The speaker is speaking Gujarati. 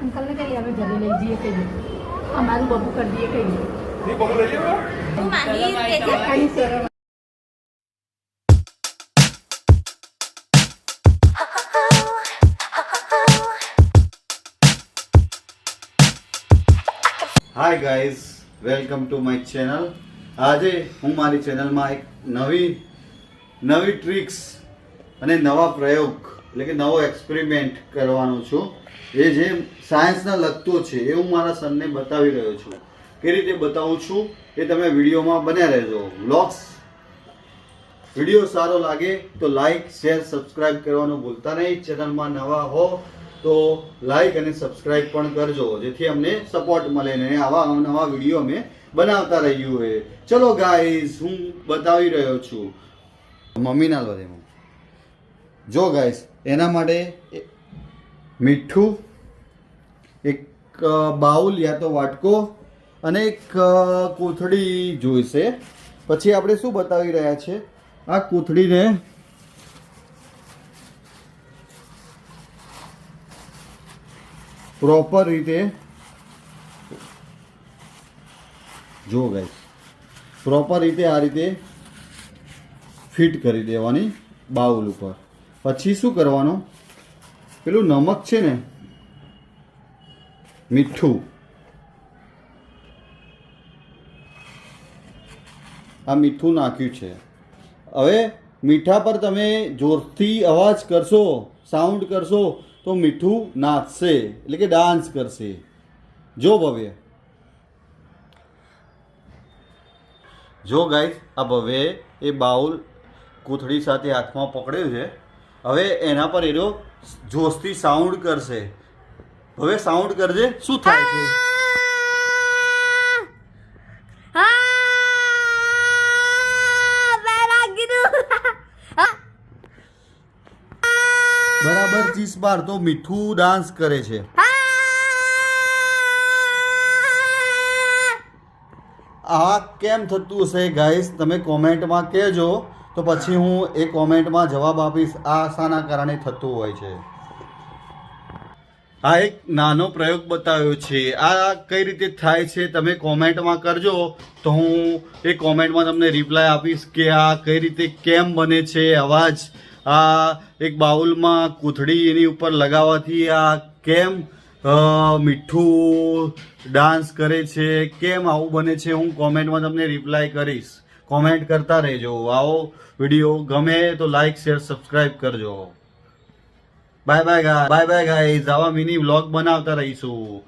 अंकल ने कही हमें घरे ले जाइए कही हमारे बबू कर दिए कही नहीं बबू ले लीजिए તું માંગી કે कहीं से hi guys, welcome to my channel. આજે હું મારી ચેનલમાં એક નવી ટ્રિક્સ અને નવા પ્રયોગ એટલે કે નવો એક્સપેરિમેન્ટ કરવાનો છું. એ જે સાયન્સના લગતો છે એ હું મારા સનને બતાવી રહ્યો છું. કઈ રીતે બતાવું છું એ તમે વિડીયોમાં બન્યા રહેજો. વ્લોગ્સ વિડીયો સારો લાગે તો લાઈક શેર સબસ્ક્રાઇબ કરવાનું ભૂલતા નહીં. ચેનલમાં નવા હો તો લાઈક અને સબસ્ક્રાઇબ પણ કરજો, જેથી અમને સપોર્ટ મળે ને આવા નવા વિડીયો અમે બનાવતા રહીએ હોય. ચલો ગાઈઝ, હું બતાવી રહ્યો છું. મમ્મીના લો એમાં જો ગાઈઝ, એના માટે મીઠું, એક બાઉલ યા તો વાટકો અને એક કોથળી જોઈશે. પછી આપણે શું બતાવી રહ્યા છે, આ કોથળીને પ્રોપર રીતે જો ગાઈસ, પ્રોપર રીતે આ રીતે ફિટ કરી દેવાની બાઉલ ઉપર. પછી શું કરવાનું, પેલું નમક છે ને, મીઠું, આ મીઠું નાખ્યું છે. હવે મીઠા પર તમે જોરથી અવાજ કરશો, સાઉન્ડ કરશો તો મીઠું નાચશે એટલે કે ડાન્સ કરશે. જો ભવ્ય, જો ગાઈસ, આ ભવ્ય એ બાઉલ કોથળી સાથે હાથમાં પકડ્યું છે. હવે એના પર એનો જોશથી સાઉન્ડ કરશે. હવે સાઉન્ડ કરજે, શું થાય છે? બરાબર 30 તો મીઠું ડાન્સ કરે છે. આ કેમ થતું હશે ગાઈસ, તમે કોમેન્ટમાં કહેજો, તો પછી હું એ કોમેન્ટમાં જવાબ આપીશ આ શાના કારણે થતું હોય છે. આ એક નાનો પ્રયોગ બતાવ્યો છે. આ કઈ રીતે થાય છે તમે કોમેન્ટમાં કરજો, તો હું એ કોમેન્ટમાં તમને રિપ્લાય આપીશ કે આ કઈ રીતે કેમ બને છે અવાજ. આ એક બાઉલમાં કોથળી એની ઉપર લગાવવાથી આ કેમ મીઠું ડાન્સ કરે છે, કેમ આવું બને છે, હું કોમેન્ટમાં તમને રિપ્લાય કરીશ. કોમેન્ટ કરતા રહેજો. આવો વિડીયો ગમે તો લાઈક શેર સબસ્ક્રાઇબ કરજો. Bye bye guys. આવા મિની વ્લોગ બનાવતા રહીશું.